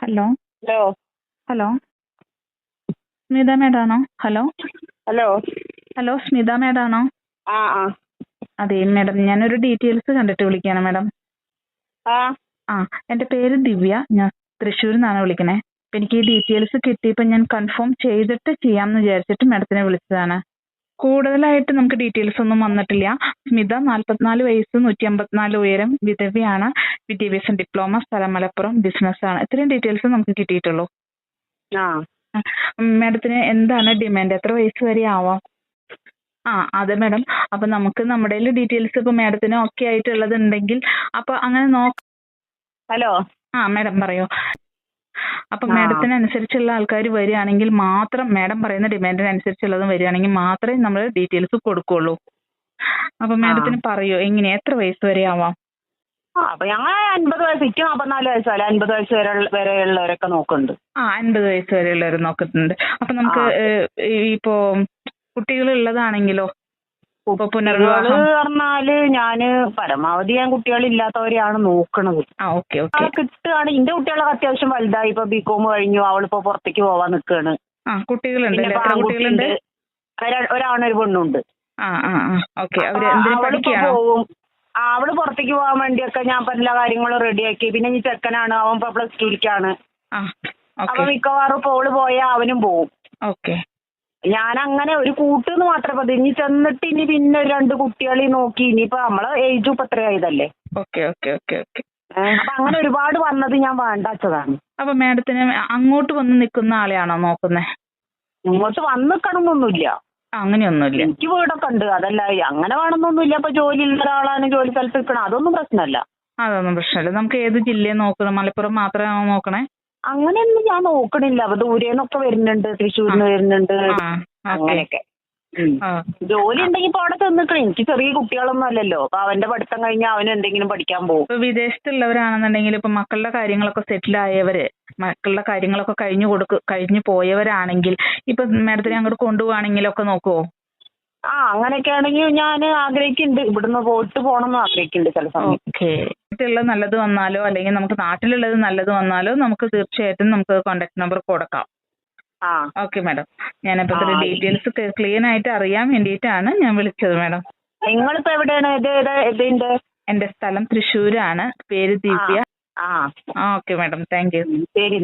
Hello hello hello Smitha മേഡാണോ? Hello hello hello Smitha മേഡാണോ? ആ ആ അതെ മേഡം, ഞാനൊരു ഡീറ്റെയിൽസ് കണ്ടിട്ട് വിളിക്കുകയാണ് മേഡം. ആ ആ എൻ്റെ പേര് ദിവ്യ, ഞാൻ തൃശ്ശൂരിൽ നിന്നാണ് വിളിക്കണേ. അപ്പം എനിക്ക് ഈ ഡീറ്റെയിൽസ് കിട്ടിയപ്പോൾ ഞാൻ കൺഫേം ചെയ്തിട്ട് ചെയ്യാമെന്ന് വിചാരിച്ചിട്ട് മേഡത്തിനെ വിളിച്ചതാണ്. കൂടുതലായിട്ട് നമുക്ക് ഡീറ്റെയിൽസ് ഒന്നും വന്നിട്ടില്ല. സ്മിത 44 വയസ്സ്, 154 ഉയരം, വിധവയാണ്, വിദ്യാഭ്യാസം ഡിപ്ലോമ, സ്ഥലം മലപ്പുറം, ബിസിനസ്സാണ്. ഇത്രയും ഡീറ്റെയിൽസ് നമുക്ക് കിട്ടിയിട്ടുള്ളൂ. ആ മാഡത്തിന് എന്താണ് ഡിമാൻഡ്? എത്ര വയസ്സ് വരെ ആവാം? അതെ മാഡം. അപ്പൊ നമുക്ക് നമ്മുടെ ഡീറ്റെയിൽസ് ഇപ്പൊ മാഡത്തിന് ഓക്കെ ആയിട്ടുള്ളത് ഉണ്ടെങ്കിൽ അപ്പൊ അങ്ങനെ ഹലോ മാഡം പറയൂ. അപ്പൊ ആ മാഡത്തിന് അനുസരിച്ചുള്ള ആൾക്കാർ വരികയാണെങ്കിൽ മാത്രം, മാഡം പറയുന്ന ഡിമാൻഡിനനുസരിച്ചുള്ളതും വരികയാണെങ്കിൽ മാത്രമേ നമ്മൾ ഡീറ്റെയിൽസ് കൊടുക്കുള്ളൂ. അപ്പൊ മാഡത്തിന് പറയൂ, എങ്ങനെയാ, എത്ര വയസ്സ് വരെ ആവാം? അപ്പൊ ഞങ്ങൾ 50 വയസ്സ്, 44 വയസ്സല്ല, 50 വയസ്സ് വരെയുള്ളവരൊക്കെ നോക്കുന്നുണ്ട്. 50 വയസ്സ് വരെയുള്ളവർ നോക്കുന്നുണ്ട്. അപ്പൊ നമുക്ക് ഇപ്പോ കുട്ടികൾ ഉള്ളതാണെങ്കിലോ? ഇപ്പൊ കുട്ടികള് പുനർവിവാഹം. പറഞ്ഞാല് ഞാന് പരമാവധി ഞാൻ കുട്ടികളില്ലാത്തവരെയാണ് നോക്കണത്. ഓക്കെ കിട്ടുകയാണ്. എന്റെ കുട്ടികളൊക്കെ അത്യാവശ്യം വലുതായി. ഇപ്പൊ ബികോം കഴിഞ്ഞു, അവളിപ്പോ പുറത്തേക്ക് പോവാൻ നിൽക്കാണ്. കുട്ടികളുണ്ട്. പിന്നെ എത്ര കുട്ടികളുണ്ട്? ഒരാണൊരു പെണ്ണുണ്ട്. ഓക്കെ. അവര് എന്തിനു പഠിക്കുകയാണോ? പോവും. അവള് പുറത്തേക്ക് പോകാൻ വേണ്ടിയൊക്കെ ഞാൻ എല്ലാ കാര്യങ്ങളും റെഡിയാക്കി. പിന്നെ ഈ ചെക്കനാണ്, അവൻ ഇപ്പൊ +2ക്കാണ്. അപ്പൊ മിക്കവാറും പോള് പോയാൽ അവനും പോവും. ഓക്കെ. ഞാൻ അങ്ങനെ ഒരു കൂട്ടെന്ന് മാത്രമേ പറഞ്ഞു. ഇനി ചെന്നിട്ട് ഇനി പിന്നെ 2 കുട്ടികളെ നോക്കി, ഇനിയിപ്പോ നമ്മളെ ഏജ് ഇപ്പൊ എത്രയായതല്ലേ. ഓക്കെ. അപ്പൊ അങ്ങനെ ഒരുപാട് വന്നത് ഞാൻ വേണ്ടാച്ചതാണ്. അപ്പൊ മാഡത്തിന് അങ്ങോട്ട് വന്ന് നിൽക്കുന്ന ആളെയാണോ നോക്കുന്നത്? ഇങ്ങോട്ട് വന്ന് നിൽക്കണമെന്നൊന്നുമില്ല. അങ്ങനെയൊന്നുമില്ല. എനിക്ക് വീടൊക്കെ ഉണ്ട്. അതല്ല അങ്ങനെ വേണമെന്നൊന്നുമില്ല. ഇപ്പൊ ജോലി ഉള്ള ഒരാളാണ്, ജോലി സ്ഥലത്ത് നിൽക്കണം, അതൊന്നും പ്രശ്നമല്ല. അതൊന്നും പ്രശ്നമില്ല. നമുക്ക് ഏത് ജില്ലയെ നോക്കണം? മലപ്പുറം മാത്രമാണോ നോക്കണേ? അങ്ങനെയൊന്നും ഞാൻ നോക്കണില്ല. അപ്പൊ ദൂരേന്നൊക്കെ വരുന്നുണ്ട്, തൃശ്ശൂരിന്ന് വരുന്നുണ്ട്, അങ്ങനെയൊക്കെ. ജോലി ഉണ്ടെങ്കിൽ ഇപ്പൊ അവിടെ ചെന്നിക്കണം. എനിക്ക് ചെറിയ കുട്ടികളൊന്നും അല്ലല്ലോ. അപ്പൊ അവന്റെ പഠിത്തം കഴിഞ്ഞാൽ അവന് എന്തെങ്കിലും പഠിക്കാൻ പോകും. ഇപ്പൊ വിദേശത്തുള്ളവരാണെന്നുണ്ടെങ്കിൽ ഇപ്പൊ മക്കളുടെ കാര്യങ്ങളൊക്കെ സെറ്റിൽ ആയവര്, മക്കളുടെ കാര്യങ്ങളൊക്കെ കഴിഞ്ഞു പോയവരാണെങ്കിൽ ഇപ്പൊ മാഡത്തിനെ അങ്ങോട്ട് കൊണ്ടുപോവാണെങ്കിലൊക്കെ നോക്കുവോ? അങ്ങനെയൊക്കെ ആണെങ്കിൽ ഞാൻ ആഗ്രഹിക്കുന്നുണ്ട്. ഇവിടുന്ന് പോയിട്ട് പോകണമെന്ന് ആഗ്രഹിക്കുന്നുണ്ട് ചില സമയം. ഓക്കെ. വീട്ടിലുള്ളത് നല്ലത് വന്നാലോ അല്ലെങ്കിൽ നമുക്ക് നാട്ടിലുള്ളത് നല്ലത് വന്നാലോ നമുക്ക് തീർച്ചയായിട്ടും നമുക്ക് കോൺടാക്ട് നമ്പർ കൊടുക്കാം. Okay madam. ഞാനപ്പോ ഇത്ര ഡീറ്റെയിൽസ് ക്ലിയർ ആയിട്ട് അറിയാൻ വേണ്ടിയിട്ടാണ് ഞാൻ വിളിച്ചത് മാഡം. നിങ്ങളിപ്പോ എവിടെയാണ്? എന്റെ സ്ഥലം തൃശ്ശൂരാണ്. പേര് Divya. Okay madam, thank you. ശരി.